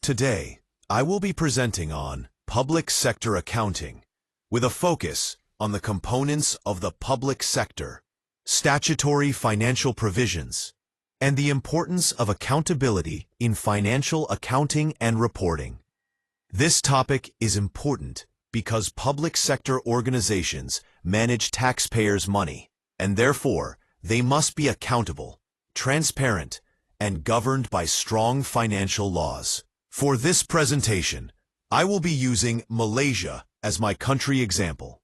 Today, I will be presenting on public sector accounting, with a focus on the components of the public sector, statutory financial provisions, and the importance of accountability in financial accounting and reporting. This topic is important because public sector organizations manage taxpayers' money, and therefore they must be accountable, transparent, and governed by strong financial laws. For this presentation, I will be using Malaysia as my country example.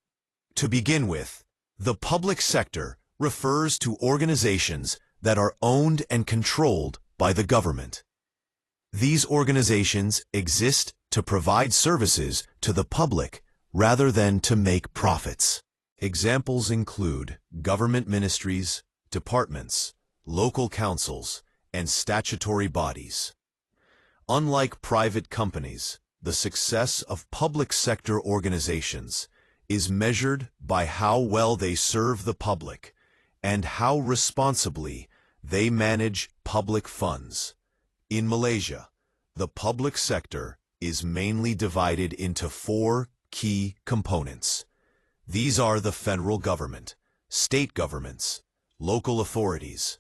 To begin with, the public sector refers to organizations that are owned and controlled by the government. These organizations exist to provide services to the public rather than to make profits. Examples include government ministries, departments, local councils, and statutory bodies. Unlike private companies, the success of public sector organizations is measured by how well they serve the public and how responsibly they manage public funds. In Malaysia, the public sector is mainly divided into four key components. These are the federal government, state governments, local authorities,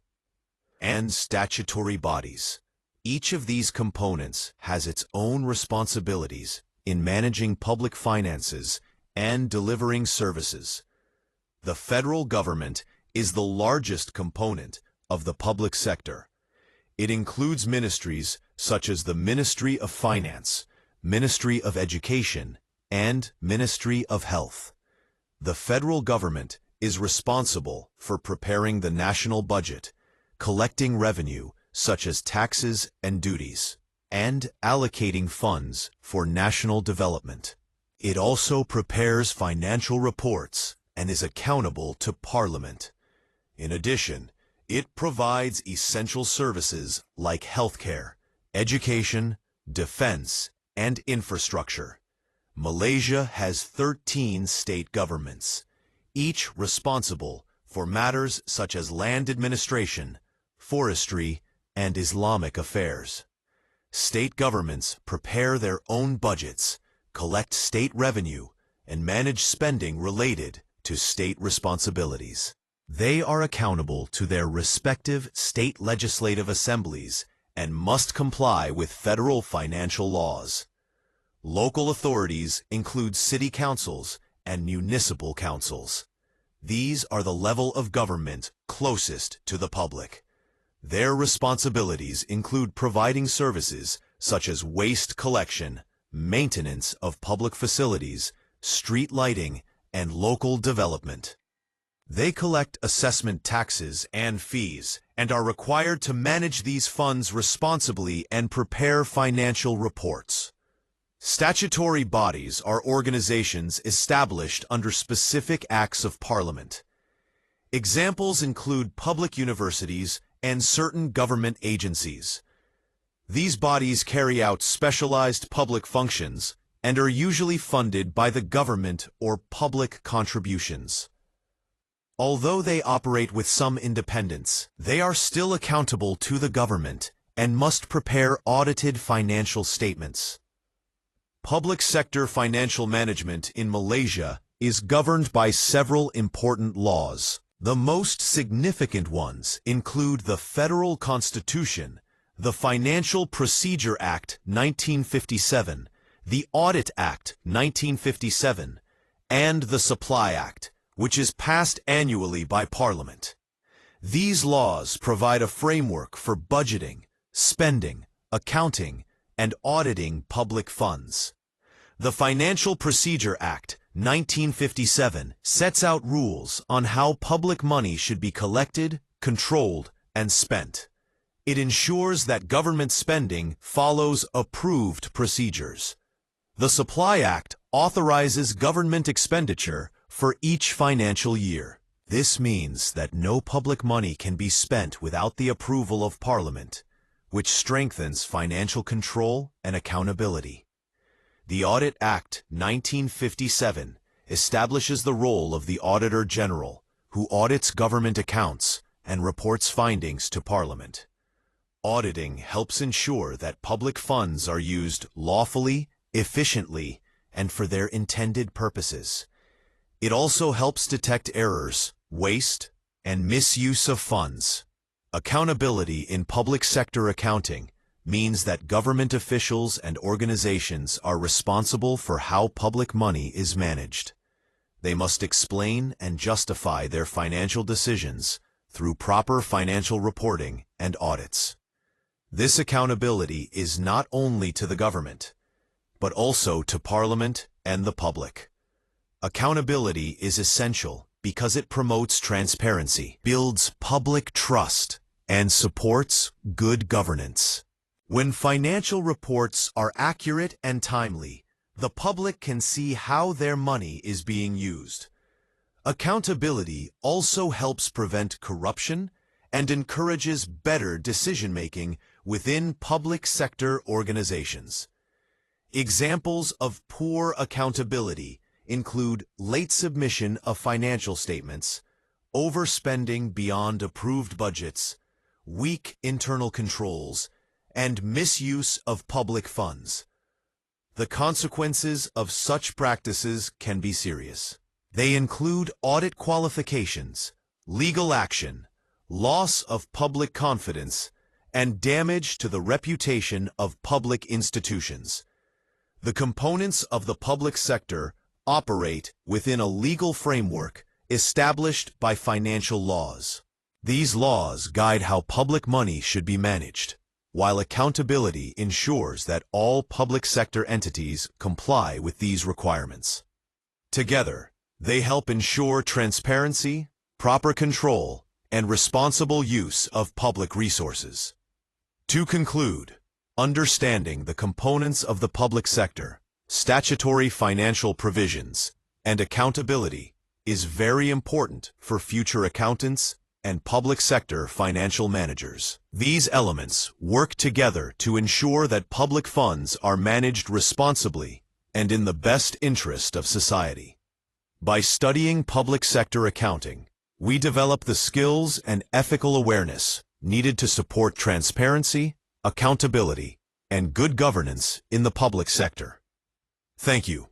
and statutory bodies. Each of these components has its own responsibilities in managing public finances and delivering services. The federal government is the largest component of the public sector. It includes ministries such as the Ministry of Finance, Ministry of Education, and Ministry of Health. The federal government is responsible for preparing the national budget, collecting revenue such as taxes and duties, and allocating funds for national development. It also prepares financial reports and is accountable to Parliament. In addition, it provides essential services like healthcare, education, defense, and infrastructure. Malaysia has 13 state governments, each responsible for matters such as land administration, forestry, and Islamic affairs. State governments prepare their own budgets, collect state revenue, and manage spending related to state responsibilities. They are accountable to their respective state legislative assemblies and must comply with federal financial laws. Local authorities include city councils and municipal councils. These are the level of government closest to the public. Their responsibilities include providing services such as waste collection, maintenance of public facilities, street lighting, and local development. They collect assessment taxes and fees and are required to manage these funds responsibly and prepare financial reports. Statutory bodies are organizations established under specific acts of Parliament. Examples include public universities and certain government agencies. These bodies carry out specialized public functions and are usually funded by the government or public contributions. Although they operate with some independence, they are still accountable to the government and must prepare audited financial statements. Public sector financial management in Malaysia is governed by several important laws. The most significant ones include the Federal Constitution, the Financial Procedure Act 1957, the Audit Act 1957, and the Supply Act, which is passed annually by Parliament. These laws provide a framework for budgeting, spending, accounting, and auditing public funds. The Financial Procedure Act 1957 sets out rules on how public money should be collected, controlled, and spent. It ensures that government spending follows approved procedures. The Supply Act authorizes government expenditure for each financial year. This means that no public money can be spent without the approval of Parliament, which strengthens financial control and accountability. The Audit Act 1957 establishes the role of the Auditor General, who audits government accounts and reports findings to Parliament. Auditing helps ensure that public funds are used lawfully, efficiently, and for their intended purposes. It also helps detect errors, waste, and misuse of funds. Accountability in public sector accounting means that government officials and organizations are responsible for how public money is managed. They must explain and justify their financial decisions through proper financial reporting and audits. This accountability is not only to the government, but also to Parliament and the public. Accountability is essential because it promotes transparency, builds public trust, and supports good governance. When financial reports are accurate and timely, the public can see how their money is being used. Accountability also helps prevent corruption and encourages better decision-making within public sector organizations. Examples of poor accountability include late submission of financial statements, overspending beyond approved budgets, weak internal controls, and misuse of public funds. The consequences of such practices can be serious. They include audit qualifications, legal action, loss of public confidence, and damage to the reputation of public institutions. The components of the public sector operate within a legal framework established by financial laws. These laws guide how public money should be managed, while accountability ensures that all public sector entities comply with these requirements. Together, they help ensure transparency, proper control, and responsible use of public resources. To conclude, understanding the components of the public sector, statutory financial provisions, and accountability is very important for future accountants and public sector financial managers. These elements work together to ensure that public funds are managed responsibly and in the best interest of society. By studying public sector accounting, we develop the skills and ethical awareness needed to support transparency, accountability, and good governance in the public sector. Thank you.